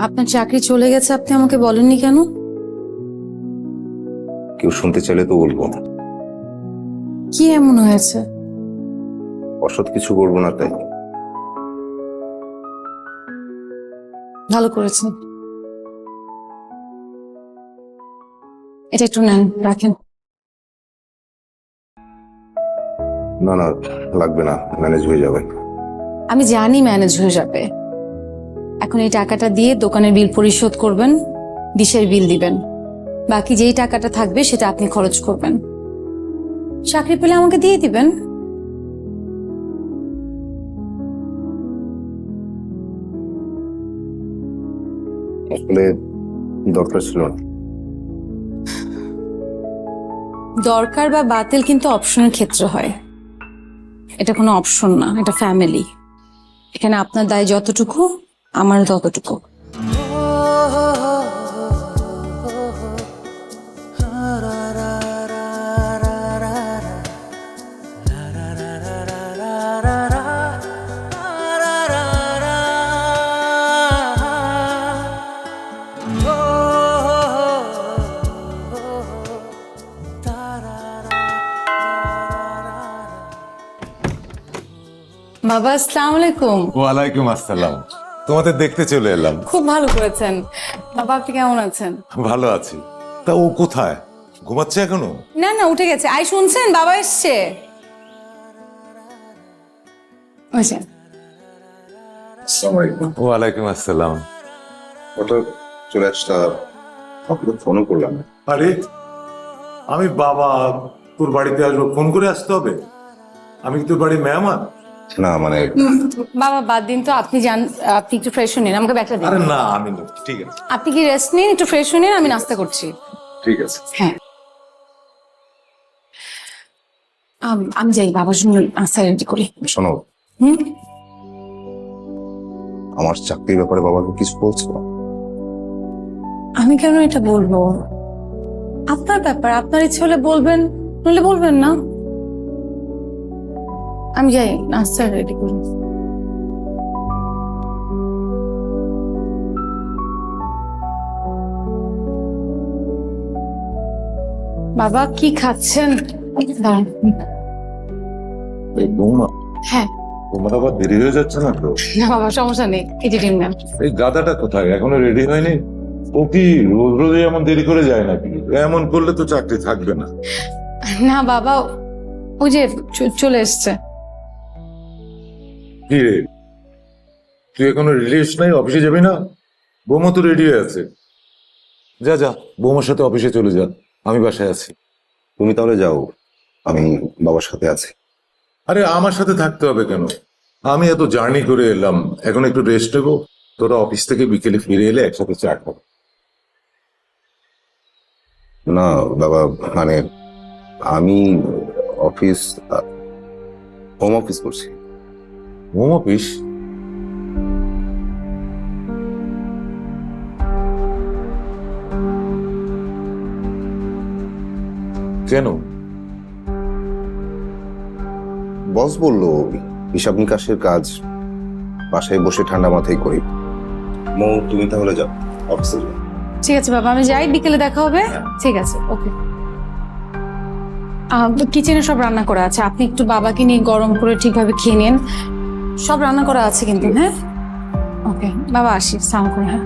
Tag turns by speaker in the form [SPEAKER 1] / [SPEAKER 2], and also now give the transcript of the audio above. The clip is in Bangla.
[SPEAKER 1] আপনার চাকরি চলে গেছে, আপনি আমাকে বলেননি কেন?
[SPEAKER 2] কেউ শুনতে চাইলে তো বলবো।
[SPEAKER 1] কি এমন হয়েছে?
[SPEAKER 2] অসৎ কিছু করবো না তাই।
[SPEAKER 1] ভালো করেছেন। এটা একটু নেন, রাখেন।
[SPEAKER 2] না না, লাগবে না, ম্যানেজ হয়ে যাবে।
[SPEAKER 1] আমি জানি ম্যানেজ হয়ে যাবে। এখন এই টাকাটা দিয়ে দোকানের বিল পরিশোধ করবেন, ডিশের বিল দিবেন, বাকি যেই টাকাটা থাকবে সেটা আপনি খরচ করবেন। চাকরি পেলে আমাকে দিয়ে দিবেন।
[SPEAKER 2] আসলে দরকার ছিল না।
[SPEAKER 1] দরকার বা বাতিল কিন্তু অপশনের ক্ষেত্রে হয়, এটা কোনো অপশন না, এটা ফ্যামিলি। এখানে আপনার দায় যতটুকু, আমার ততটুকু। বাবা, আসসালামু আলাইকুম।
[SPEAKER 3] ওয়ালাইকুম আসসালাম। তোমাদের দেখতে চলে এলাম।
[SPEAKER 1] খুব ভালো করেছেন। বাবা, আপনি কেমন আছেন?
[SPEAKER 3] ভালো আছি। তা ও কোথায়? ঘুমাচ্ছে এখনো?
[SPEAKER 1] না না, উঠে গেছে। আই শুনছেন, বাবা এসছে। বুঝছেন?
[SPEAKER 3] ওয়ালাইকুম আসসালাম।
[SPEAKER 2] হঠাৎ চলে আসটা, আপনাকে ফোনও করলাম না।
[SPEAKER 3] আরে আমি বাবা, তোর বাড়িতে আসবো, ফোন করে আসতে হবে? আমি কি তোর বাড়ির মেহমান?
[SPEAKER 2] না মানে
[SPEAKER 1] বাবা বাদ দিন তো, আপনি যান, আপনি একটু ফ্রেশ হয়ে নিন, আমাকে ব্যাগটা দিন।
[SPEAKER 3] আরে না, আমি নেব। ঠিক আছে
[SPEAKER 1] আপনি কি রেস্ট নিন, একটু ফ্রেশ হয়ে নিন, আমি নাস্তা করছি।
[SPEAKER 2] ঠিক আছে।
[SPEAKER 1] হ্যাঁ, আমি যাই, বাবার জন্য নাস্তা রেডি করি।
[SPEAKER 2] শোনো,
[SPEAKER 1] হুম।
[SPEAKER 2] আমার চাকরির ব্যাপারে বাবাকে কিছু বলছো?
[SPEAKER 1] আমি কেন এটা বলবো? আপনার ব্যাপার, আপনার ইচ্ছে হলে বলবেন, নইলে বলবেন না। আমি যাই, নাস্তা রেডি করি। বাবা, কি খাচ্ছেন? দাঁড়ান।
[SPEAKER 3] এই বৌমা,
[SPEAKER 1] হ্যাঁ।
[SPEAKER 3] তোমার আবার দেরি হয়ে যাচ্ছে না তো?
[SPEAKER 1] না বাবা, সমস্যা নেই, এই যে ডিম নেন।
[SPEAKER 3] এই গাদাটা কোথায়? এখনো রেডি হয়নি? ও কি রোজ রোজ এমন দেরি করে যায় নাকি? এমন করলে তো চাকরি থাকবে না।
[SPEAKER 1] না বাবা, ওই যে চলে এসছে।
[SPEAKER 3] কি রে, তুই এখনো রেডি হস নাই? অফিসে যাবি না? বৌমা তো রেডি হয়ে আছে। যা যা, বৌমার সাথে অফিসে চলে যা, আমি বাসায় আছি।
[SPEAKER 2] তুমি তাহলে যাও, আমি বাবার সাথে আছি।
[SPEAKER 3] আরে আমার সাথে থাকতে হবে কেন? আমি এত জার্নি করে এলাম, এখন একটু রেস্ট নেবো। তোরা অফিস থেকে বিকেলে ফিরে এলে একসাথে চা খাবো।
[SPEAKER 2] না বাবা, মানে আমি অফিস, হোম অফিস করছি।
[SPEAKER 3] Home office? কেন?
[SPEAKER 2] বস বললো হিসাব নিকাশের কাজ বাসায় বসে ঠান্ডা মাথায় করি। মৌ, তুমি তাহলে যাও, অফিসে যাও।
[SPEAKER 1] ঠিক আছে বাবা, আমি যাই, বিকেলে দেখা হবে। ঠিক আছে, ওকে। কিচেনে সব রান্না করা আছে, আপনি একটু বাবাকে নিয়ে গরম করে ঠিকভাবে খেয়ে নিন। সব রান্না করা আছে কিন্তু। হ্যাঁ, ওকে বাবা, আসি। সালাম করে। হ্যাঁ।